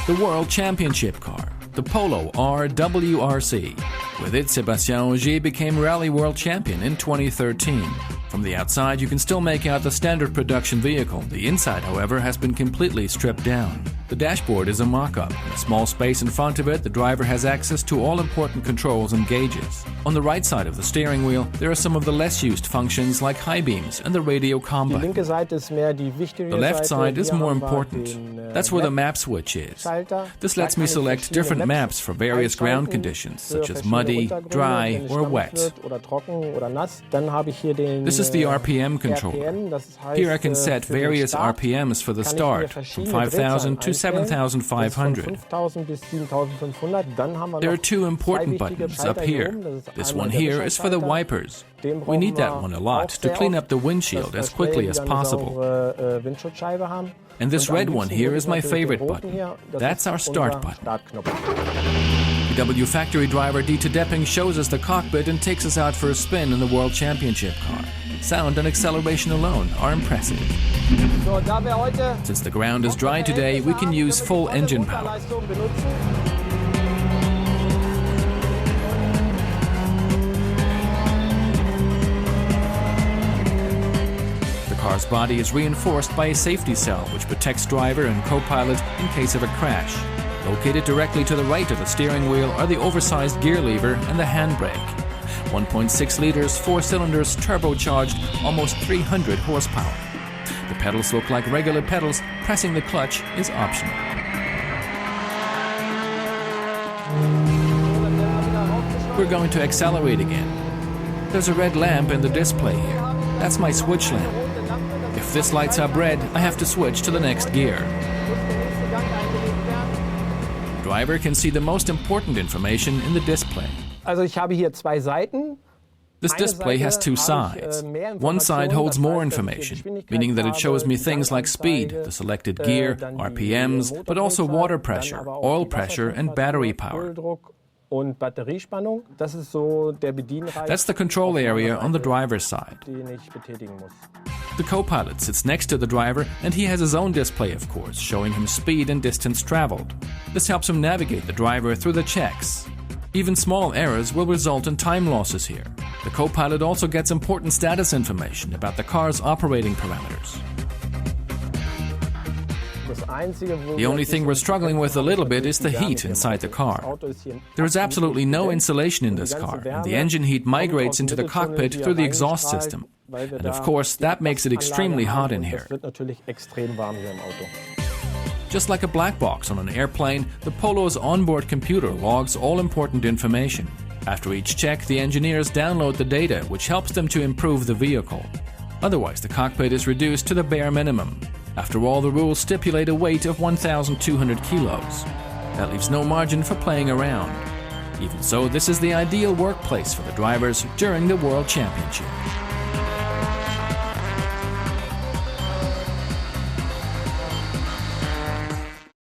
The World Championship car, the Polo R WRC. With it, Sébastien Ogier became Rally World Champion in 2013. From the outside, you can still make out the standard production vehicle. The inside, however, has been completely stripped down. The dashboard is a mock-up. In a small space in front of it, the driver has access to all important controls and gauges. On the right side of the steering wheel, there are some of the less used functions like high beams and the radio combo. The left side is more important. That's where the map switch is. This lets me select different maps for various ground conditions, such as muddy, dry, or wet. This is the RPM controller. Here I can set various RPMs for the start, from 5,000 to 7,500. There are two important buttons up here. This one here is for the wipers. We need that one a lot to clean up the windshield as quickly as possible. And this red one here is my favorite button. That's our start button. VW factory driver Dieter Depping shows us the cockpit and takes us out for a spin in the World Championship car. Sound and acceleration alone are impressive. Since the ground is dry today, we can use full engine power. The car's body is reinforced by a safety cell which protects driver and co-pilot in case of a crash. Located directly to the right of the steering wheel are the oversized gear lever and the handbrake. 1.6 liters, 4 cylinders, turbocharged, almost 300 horsepower. The pedals look like regular pedals, pressing the clutch is optional. We're going to accelerate again. There's a red lamp in the display here. That's my switch lamp. If this lights up red, I have to switch to the next gear. The driver can see the most important information in the display. This display has two sides. One side holds more information, meaning that it shows me things like speed, the selected gear, RPMs, but also water pressure, oil pressure, and battery power. That's the control area on the driver's side. The co-pilot sits next to the driver and he has his own display, of course, showing him speed and distance traveled. This helps him navigate the driver through the checks. Even small errors will result in time losses here. The co-pilot also gets important status information about the car's operating parameters. The only thing we're struggling with a little bit is the heat inside the car. There is absolutely no insulation in this car, and the engine heat migrates into the cockpit through the exhaust system. And of course, that makes it extremely hot in here. Just like a black box on an airplane, the Polo's onboard computer logs all important information. After each check, the engineers download the data, which helps them to improve the vehicle. Otherwise, the cockpit is reduced to the bare minimum. After all, the rules stipulate a weight of 1,200 kilos. That leaves no margin for playing around. Even so, this is the ideal workplace for the drivers during the World Championship.